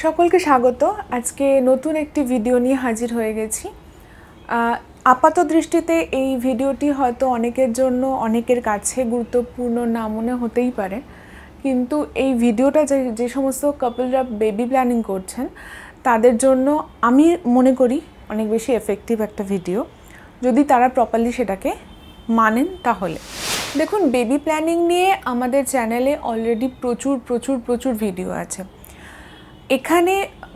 সকলকে স্বাগত। আজকে নতুন একটি ভিডিও নিয়ে হাজির হয়ে গেছি। আপাত দৃষ্টিতে এই ভিডিওটি হয়তো অনেকের জন্য অনেকের কাছে গুরুত্বপূর্ণ না মনে হতেই পারে, কিন্তু এই ভিডিওটা যে সমস্ত কাপলরা বেবি প্ল্যানিং করছেন তাদের জন্য আমি মনে করি অনেক বেশি এফেক্টিভ একটা ভিডিও, যদি তারা প্রপারলি সেটাকে মানেন। তাহলে দেখুন, বেবি প্ল্যানিং নিয়ে আমাদের চ্যানেলে অলরেডি প্রচুর ভিডিও আছে। এখানে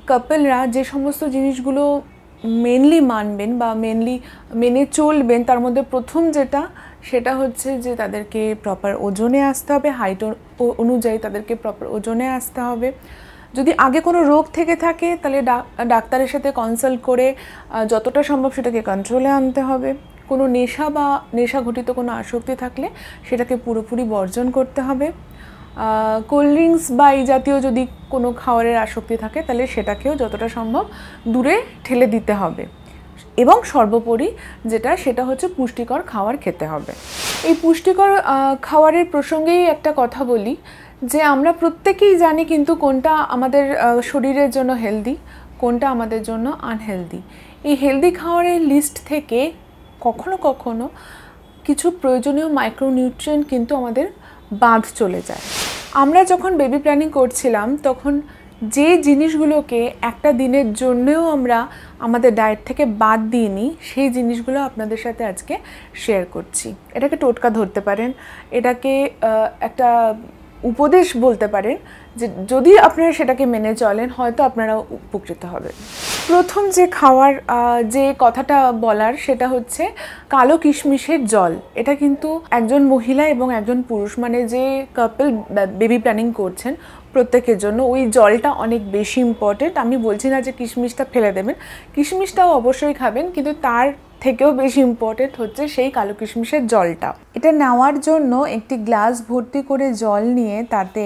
কাপলরা যে সমস্ত জিনিসগুলো মেনলি মানবেন বা মেনে চলবেন, তার মধ্যে প্রথম সেটা হচ্ছে যে তাদেরকে প্রপার ওজনে আসতে হবে, হাইট অনুযায়ী তাদেরকে প্রপার ওজনে আসতে হবে। যদি আগে কোনো রোগ থেকে থাকে তাহলে ডাক্তারের সাথে কনসাল্ট করে যতটা সম্ভব সেটাকে কন্ট্রোলে আনতে হবে। কোনো নেশা বা নেশাঘটিত কোনো আসক্তি থাকলে সেটাকে পুরোপুরি বর্জন করতে হবে। কোল্ড ড্রিঙ্কস বা এই জাতীয় যদি কোনো খাবারের আসক্তি থাকে তাহলে সেটাকেও যতটা সম্ভব দূরে ঠেলে দিতে হবে। এবং সর্বোপরি সেটা হচ্ছে পুষ্টিকর খাবার খেতে হবে। এই পুষ্টিকর খাবারের প্রসঙ্গেই একটা কথা বলি যে আমরা প্রত্যেকেই জানি কিন্তু কোনটা আমাদের শরীরের জন্য হেলদি, কোনটা আমাদের জন্য আনহেলদি। এই হেলদি খাবারের লিস্ট থেকে কখনো কখনো কিছু প্রয়োজনীয় মাইক্রোনিউট্রিয়েন্ট কিন্তু আমাদের বাদ চলে যায়। আমরা যখন বেবি প্ল্যানিং করছিলাম তখন যে জিনিসগুলোকে একটা দিনের জন্যও আমরা আমাদের ডায়েট থেকে বাদ দিইনি, সেই জিনিসগুলো আপনাদের সাথে আজকে শেয়ার করছি। এটাকে টোটকা ধরতে পারেন, এটাকে একটা উপদেশ বলতে পারেন, যে যদি আপনারা সেটাকে মেনে চলেন হয়তো আপনারা উপকৃত হবেন। প্রথম যে কথাটা বলার সেটা হচ্ছে কালো কিশমিশের জল। এটা কিন্তু একজন মহিলা এবং একজন পুরুষ, মানে যে কাপল বেবি প্ল্যানিং করছেন প্রত্যেকের জন্য ওই জলটা অনেক বেশি ইম্পর্টেন্ট। আমি বলছি না যে কিশমিশটা ফেলে দেবেন, কিশমিশটাও অবশ্যই খাবেন, কিন্তু তার থেকেও বেশি ইম্পর্টেন্ট হচ্ছে সেই কালো কিশমিশের জলটা। এটা নেওয়ার জন্য একটি গ্লাস ভর্তি করে জল নিয়ে তাতে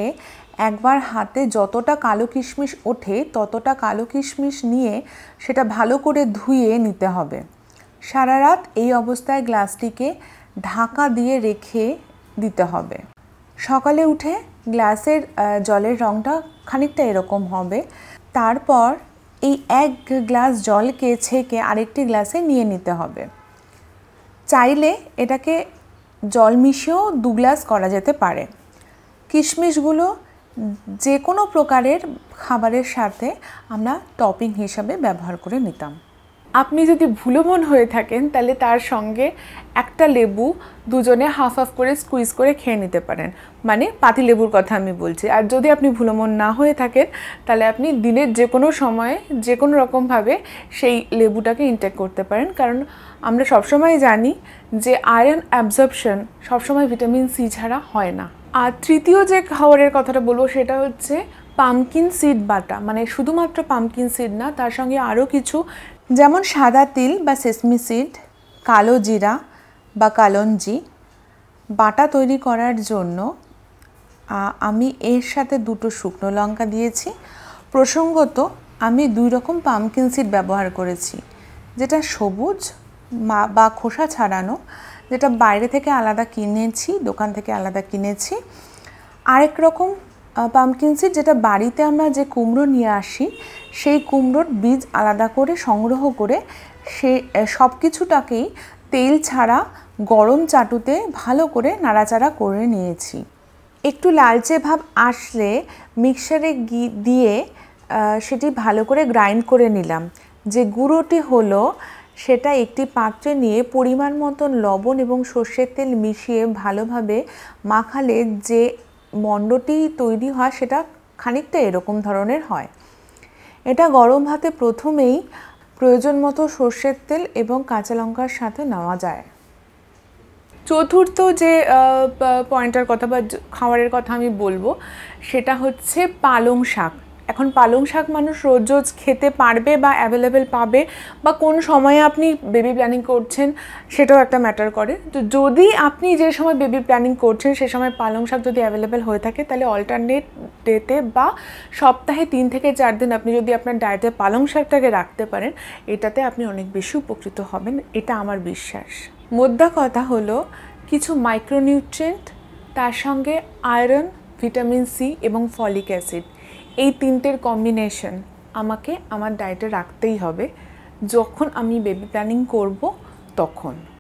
একবার হাতে যতটা কালো কিশমিশ ওঠে ততটা কালো কিশমিশ নিয়ে সেটা ভালো করে ধুয়ে নিতে হবে। সারা রাত এই অবস্থায় গ্লাসটিকে ঢাকা দিয়ে রেখে দিতে হবে। সকালে উঠে গ্লাসের জলের রঙটা খানিকটা এরকম হবে। তারপর এই এক গ্লাস জলকে ছেঁকে আরেকটি গ্লাসে নিয়ে নিতে হবে। চাইলে এটাকে জল মিশিয়েও 2 গ্লাস করা যেতে পারে। কিশমিশগুলো যে কোনো প্রকারের খাবারের সাথে আমরা টপিং হিসাবে ব্যবহার করে নিতাম। আপনি যদি ভুলমন হয়ে থাকেন তাহলে তার সঙ্গে একটা লেবু দুজনে হাফ করে স্কুইজ করে খেয়ে নিতে পারেন, মানে পাতি লেবুর কথা আমি বলছি। আর যদি আপনি ভুলমন না হয়ে থাকেন তাহলে আপনি দিনের যে কোনো সময়ে যে কোনো রকমভাবে সেই লেবুটাকে ইনটেক করতে পারেন, কারণ আমরা সবসময় জানি যে আয়রন অ্যাবজর্পশন সবসময় ভিটামিন সি ছাড়া হয় না। আর তৃতীয় যে খাবারের কথাটা বলবো সেটা হচ্ছে পামকিন সিড বাটা, মানে শুধুমাত্র পামকিন সিড না, তার সঙ্গে আরও কিছু, যেমন সাদা তিল বা সেসমি সিড, কালো জিরা বা কালঞ্জি। বাটা তৈরি করার জন্য আমি এর সাথে 2টো শুকনো লঙ্কা দিয়েছি। প্রসঙ্গত আমি 2 রকম পামকিন সিড ব্যবহার করেছি, যেটা সবুজ বা খোসা ছাড়ানো, যেটা বাইরে থেকে আলাদা কিনেছি, দোকান থেকে আলাদা কিনেছি। আরেক রকম পামকিন সিড যেটা বাড়িতে আমরা যে কুমড়ো নিয়ে আসি সেই কুমড়োর বীজ আলাদা করে সংগ্রহ করে সব কিছুটাকেই তেল ছাড়া গরম চাটুতে ভালো করে নাড়াচাড়া করে নিয়েছি। একটু লালচে ভাব আসলে মিক্সারে দিয়ে সেটি ভালো করে গ্রাইন্ড করে নিলাম। যে গুঁড়োটি হলো সেটা একটি পাত্রে নিয়ে পরিমাণ মতন লবণ এবং সর্ষের তেল মিশিয়ে ভালোভাবে মাখালে যে মণ্ডটি তৈরি হয় সেটা খানিকটা এরকম ধরনের হয়। এটা গরম ভাতে প্রথমেই প্রয়োজন মতো সর্ষের তেল এবং কাঁচা লঙ্কার সাথে নেওয়া যায়। চতুর্থ যে পয়েন্টের কথা বা খাবারের কথা আমি বলবো সেটা হচ্ছে পালং শাক। এখন পালং শাক মানুষ রোজ খেতে পারবে বা অ্যাভেলেবেল পাবে, বা কোন সময়ে আপনি বেবি প্ল্যানিং করছেন সেটাও একটা ম্যাটার করে। তো যদি আপনি যে সময় বেবি প্ল্যানিং করছেন সে সময় পালং শাক যদি অ্যাভেলেবেল হয়ে থাকে তাহলে অল্টারনেট ডেতে বা সপ্তাহে 3 থেকে 4 দিন আপনি যদি আপনার ডায়েটে পালং শাকটাকে রাখতে পারেন, এটাতে আপনি অনেক বেশি উপকৃত হবেন, এটা আমার বিশ্বাস। মোদ্দা কথা হলো কিছু মাইক্রোনিউট্রিয়েন্ট, তার সঙ্গে আয়রন, ভিটামিন সি এবং ফলিক অ্যাসিড, এই তিনটের কম্বিনেশন আমাকে আমার ডায়েটে রাখতেই হবে যখন আমি বেবি প্ল্যানিং করব তখন।